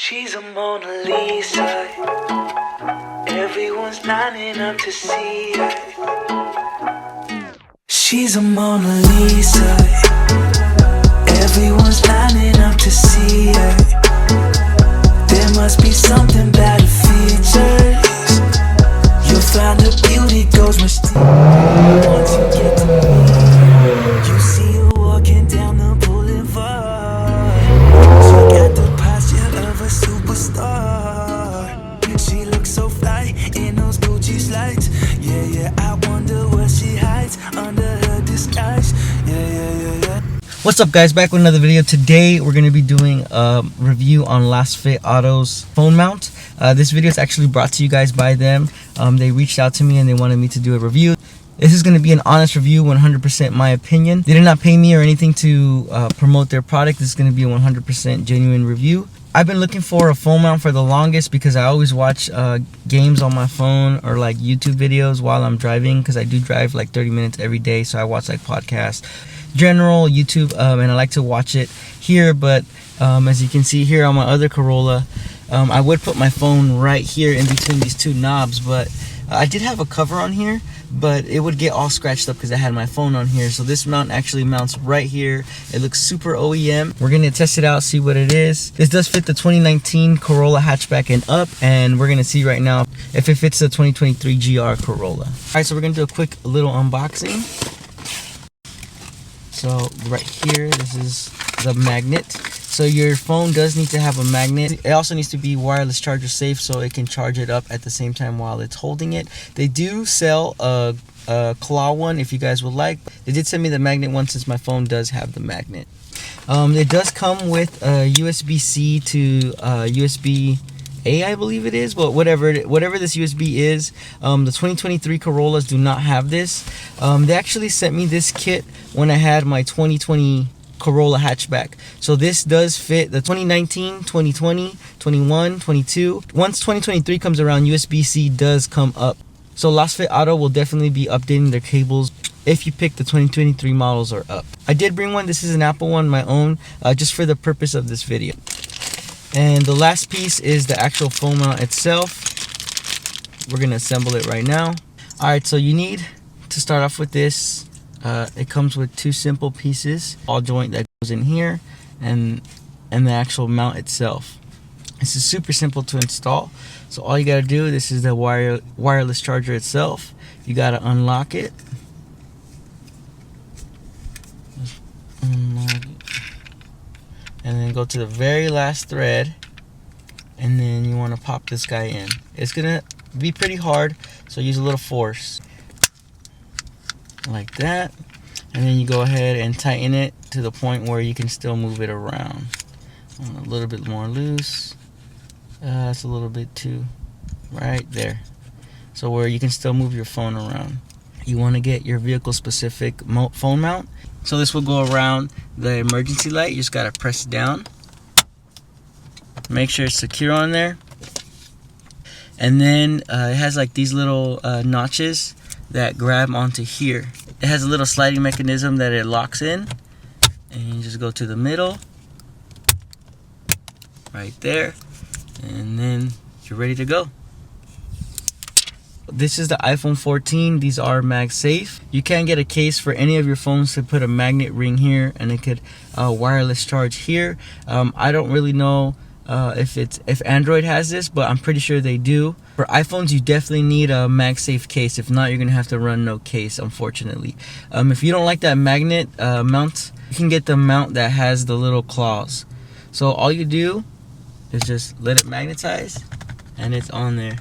She's a Mona Lisa. Everyone's lining up to see her. She's a Mona Lisa. Everyone's lining up to see her. There must be something about her features. You'll find her beauty goes mysterious once you get to meet her. You see her walking down the boulevard. She got the posture of a superstar. She looks so fly in those Gucci slides. Yeah, I wonder what she hides under her disguise. Yeah. What's up, guys? Back with another video. Today we're going to be doing a review on Lasfitauto's phone mount. This video is actually brought to you guys by them. They reached out to me and they wanted me to do a review. This is going to be an honest review, 100% my opinion. They did not pay me or anything to promote their product. This is going to be a 100% genuine review. I've been looking for a phone mount for the longest because I always watch games on my phone or like YouTube videos while I'm driving, because I do drive like 30 minutes every day. So I watch like podcasts, general YouTube, and I like to watch it here. But as you can see here on my other Corolla, I would put my phone right here in between these two knobs, but I did have a cover on here, but it would get all scratched up because I had my phone on here. So this mount actually mounts right here. It looks super OEM. We're gonna test it out, see what it is. This does fit the 2019 Corolla hatchback and up, and we're gonna see right now if it fits the 2023 GR Corolla. All right, so we're gonna do a quick little unboxing. So right here, this is the magnet. So your phone does need to have a magnet. It also needs to be wireless charger safe, so it can charge it up at the same time while it's holding it. They do sell a claw one if you guys would like. They did send me the magnet one since my phone does have the magnet. It does come with a USB-C to USB-A, I believe it is. But whatever this USB is, the 2023 Corollas do not have this. They actually sent me this kit when I had my 2020 Corolla hatchback. So this does fit the 2019, 2020, 21, 22. Once 2023 comes around, USB-C does come up. So Lasfitauto will definitely be updating their cables if you pick the 2023 models or up. I did bring one. This is an Apple one, my own, just for the purpose of this video. And the last piece is the actual phone mount itself. We're gonna assemble it right now. All right, so you need to start off with this. It comes with two simple pieces, ball joint that goes in here, and the actual mount itself. This is super simple to install. So all you gotta do, this is the wireless charger itself. You gotta unlock it. Just unlock it. And then go to the very last thread, and then you wanna pop this guy in. It's gonna be pretty hard, so use a little force. Like that, and then you go ahead and tighten it to the point where you can still move it around. A little bit more loose. That's a little bit too right there, so where you can still move your phone around. You want to get your vehicle specific phone mount, so this will go around the emergency light. You just got to press down, make sure it's secure on there, and then it has like these little notches that grab onto here. It has a little sliding mechanism that it locks in, and you just go to the middle right there, and then you're ready to go. This is the iPhone 14. These are MagSafe. You can get a case for any of your phones to put a magnet ring here, and it could wireless charge here. I don't really know if Android has this, but I'm pretty sure they do. For iPhones, you definitely need a MagSafe case. If not, you're gonna have to run no case, unfortunately. If you don't like that magnet mount, you can get the mount that has the little claws. So all you do is just let it magnetize, and it's on there.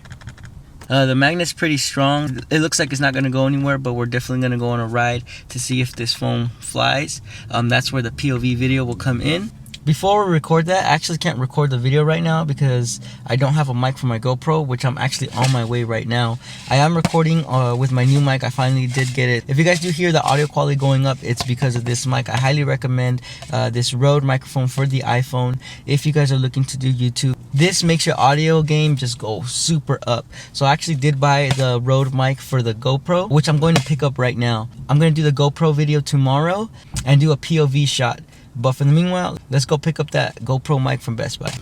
The magnet's pretty strong. It looks like it's not gonna go anywhere, but we're definitely gonna go on a ride to see if this phone flies. That's where the POV video will come in. Before we record that, I actually can't record the video right now because I don't have a mic for my GoPro, which I'm actually on my way right now. I am recording with my new mic. I finally did get it. If you guys do hear the audio quality going up, it's because of this mic. I highly recommend this Rode microphone for the iPhone if you guys are looking to do YouTube. This makes your audio game just go super up. So I actually did buy the Rode mic for the GoPro, which I'm going to pick up right now. I'm going to do the GoPro video tomorrow and do a POV shot. But for the meanwhile, let's go pick up that GoPro mic from Best Buy.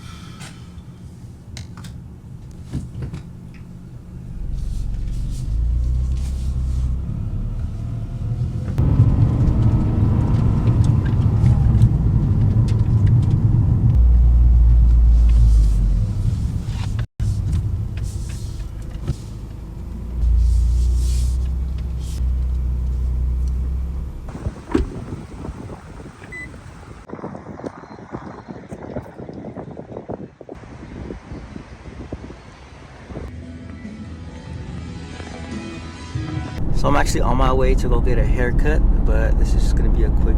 So I'm actually on my way to go get a haircut, but this is just gonna be a quick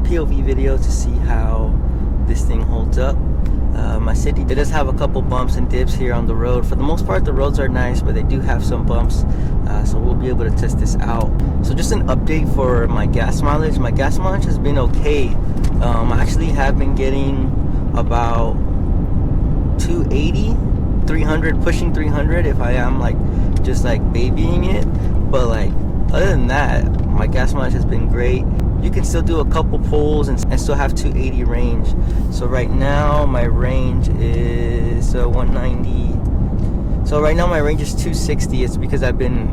POV video to see how this thing holds up. My city, it does have a couple bumps and dips here on the road. For the most part, the roads are nice, but they do have some bumps, so we'll be able to test this out. So just an update for my gas mileage. My gas mileage has been okay. I actually have been getting about 280, 300, pushing 300 if I am like just like babying it. But like other than that, my gas mileage has been great. You can still do a couple pulls and still have 280 range. So right now my range is 190. So right now my range is 260. It's because I've been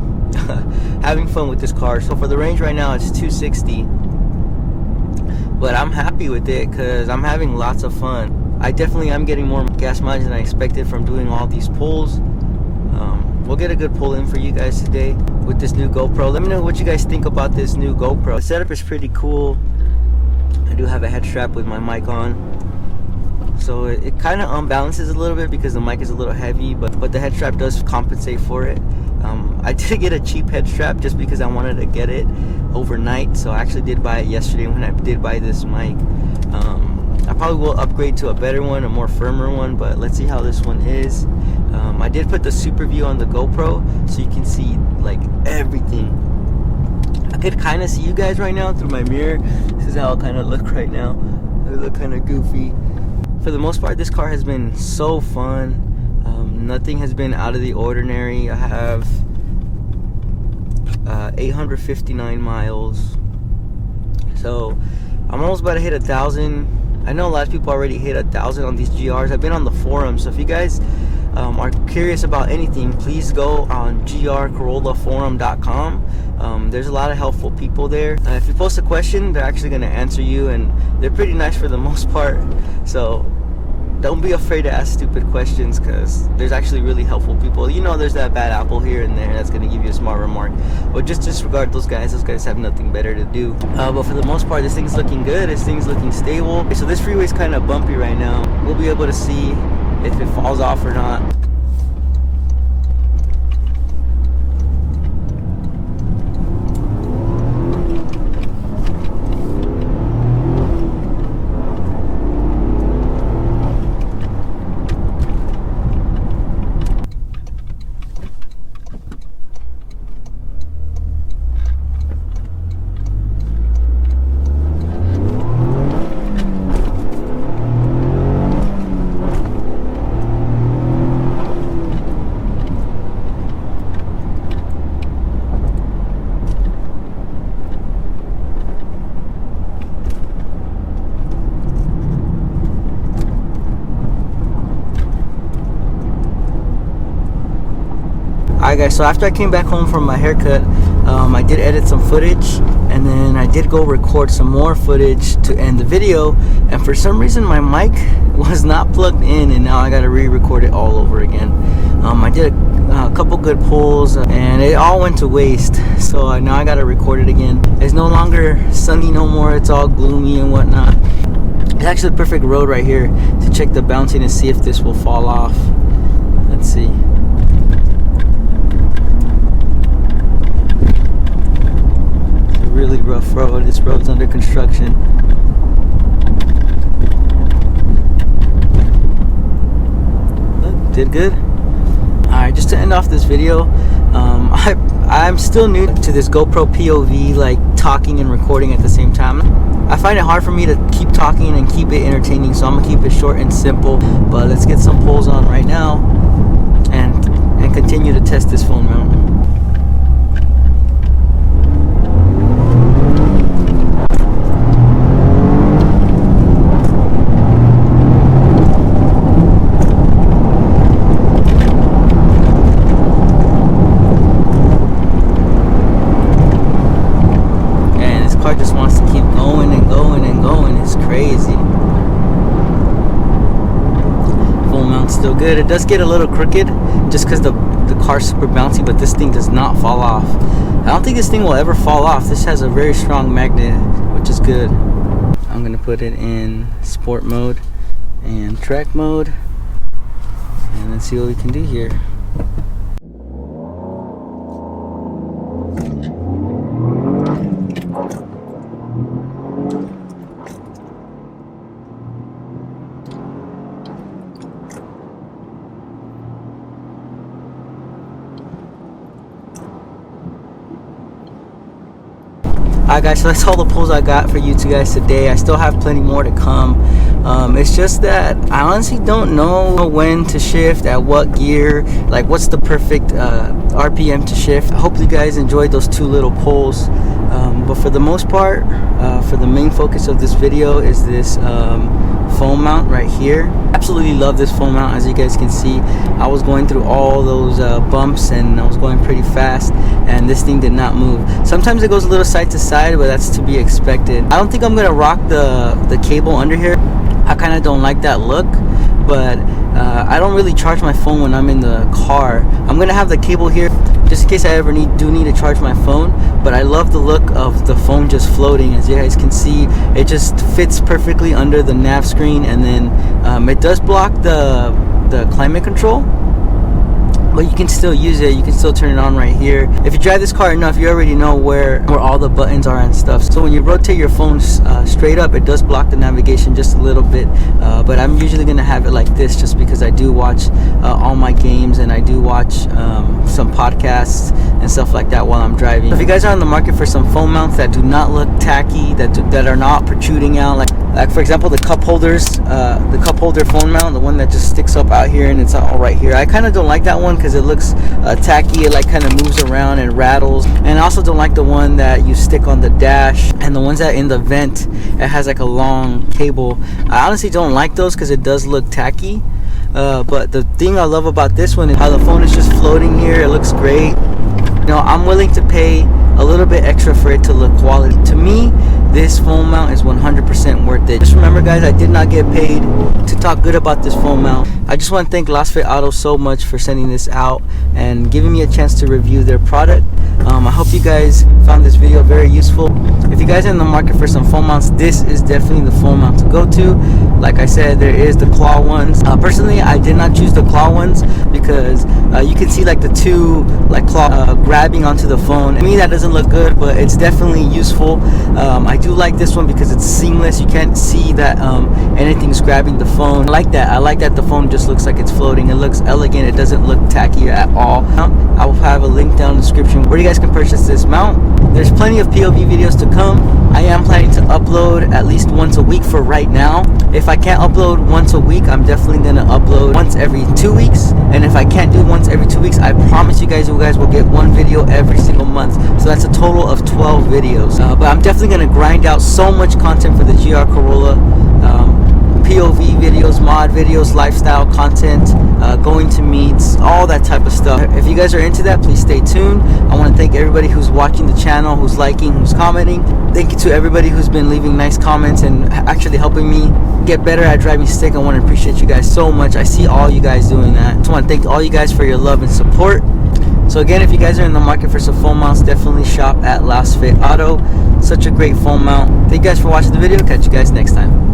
having fun with this car. So for the range right now it's 260. But I'm happy with it because I'm having lots of fun. I definitely am getting more gas mileage than I expected from doing all these pulls. We'll get a good pull in for you guys today with this new GoPro. Let me know what you guys think about this new GoPro. The setup is pretty cool. I do have a head strap with my mic on, so it kind of unbalances a little bit because the mic is a little heavy, but the head strap does compensate for it. I did get a cheap head strap just because I wanted to get it overnight, so I actually did buy it yesterday when I did buy this mic. I probably will upgrade to a better one, a more firmer one, but let's see how this one is. I did put the super view on the GoPro so you can see like everything. I could kind of see you guys right now through my mirror. This is how I kind of look right now. I look kind of goofy. For the most part, this car has been so fun. Nothing has been out of the ordinary. I have 859 miles. So I'm almost about to hit 1,000. I know a lot of people already hit 1,000 on these GRs. I've been on the forum, so if you guys are curious about anything, please go on grcorollaforum.com. There's a lot of helpful people there. If you post a question, they're actually going to answer you, and they're pretty nice for the most part. So don't be afraid to ask stupid questions because there's actually really helpful people. You know, there's that bad apple here and there that's going to give you a smart remark, but just disregard those guys. Those guys have nothing better to do. But for the most part, this thing's looking good. This thing's looking stable. Okay, so this freeway's kind of bumpy right now. We'll be able to see if it falls off or not. Alright guys, so after I came back home from my haircut, I did edit some footage, and then I did go record some more footage to end the video, and for some reason my mic was not plugged in, and now I gotta re-record it all over again. I did a couple good pulls, and it all went to waste, so now I gotta record it again. It's no longer sunny no more, it's all gloomy and whatnot. It's actually the perfect road right here to check the bouncing and see if this will fall off. Let's see. Really rough road. This road's under construction. Did good. Alright, just to end off this video, I'm still new to this GoPro POV, like talking and recording at the same time. I find it hard for me to keep talking and keep it entertaining, so I'm gonna keep it short and simple. But let's get some pulls on right now and continue to test this phone mount. Just wants to keep going and going and going. It's crazy. Full mount's still good. It does get a little crooked just because the car's super bouncy, but this thing does not fall off. I don't think this thing will ever fall off. This has a very strong magnet, which is good. I'm gonna put it in sport mode and track mode, and let's see what we can do here. Alright guys, so that's all the pulls I got for you two guys today. I still have plenty more to come. It's just that I honestly don't know when to shift, at what gear, like what's the perfect RPM to shift. I hope you guys enjoyed those two little pulls. But for the most part, for the main focus of this video is this phone mount right here. Absolutely love this phone mount. As you guys can see, I was going through all those bumps and I was going pretty fast, and this thing did not move. Sometimes it goes a little side to side, but that's to be expected. I don't think I'm gonna rock the cable under here. I kind of don't like that look, but I don't really charge my phone when I'm in the car. I'm gonna have the cable here just in case I ever do need to charge my phone, but I love the look of the phone just floating. As you guys can see, it just fits perfectly under the nav screen, and then it does block the climate control, but you can still use it. You can still turn it on right here. If you drive this car enough, you already know where all the buttons are and stuff. So when you rotate your phone straight up, it does block the navigation just a little bit, but I'm usually gonna have it like this just because I do watch all my games, and I do watch some podcasts and stuff like that while I'm driving. So if you guys are on the market for some phone mounts that do not look tacky, that are not protruding out, like for example the cup holders, the cup holder phone mount, the one that just sticks up out here and it's all right here, I kind of don't like that one because it looks tacky. It like kind of moves around and rattles. And I also don't like the one that you stick on the dash, and the ones that in the vent, it has like a long cable. I honestly don't like those because it does look tacky. But the thing I love about this one is how the phone is just floating here. It looks great. You know, I'm willing to pay a little bit extra for it to look quality. To me, this phone mount is 100% worth it. Just remember guys, I did not get paid to talk good about this phone mount. I just want to thank Lasfitauto so much for sending this out and giving me a chance to review their product. I hope you guys found this video very useful. If you guys are in the market for some phone mounts, this is definitely the phone mount to go to. Like I said, there is the claw ones. Personally, I did not choose the claw ones because you can see like the two like claw grabbing onto the phone. To me, that doesn't look good, but it's definitely useful. I do like this one because it's seamless. You can't see that anything's grabbing the phone. I like that. I like that the phone just looks like it's floating. It looks elegant. It doesn't look tacky at all. I will have a link down in the description where you guys can purchase this mount. There's plenty of POV videos to come. I am planning to upload at least once a week for right now. If I can't upload once a week, I'm definitely going to upload once every 2 weeks. And if I can't do once every 2 weeks, I promise you guys will get one video every single month. So that's a total of 12 videos. But I'm definitely going to grind out so much content for the GR Corolla. POV videos, mod videos, lifestyle content, going to meets, all that type of stuff. If you guys are into that, please stay tuned. I want to thank everybody who's watching the channel, who's liking, who's commenting. Thank you to everybody who's been leaving nice comments and actually helping me get better at driving stick. I want to appreciate you guys so much. I see all you guys doing that. I just want to thank all you guys for your love and support. So again, if you guys are in the market for some phone mounts, definitely shop at Lasfitauto. Such a great phone mount. Thank you guys for watching the video. Catch you guys next time.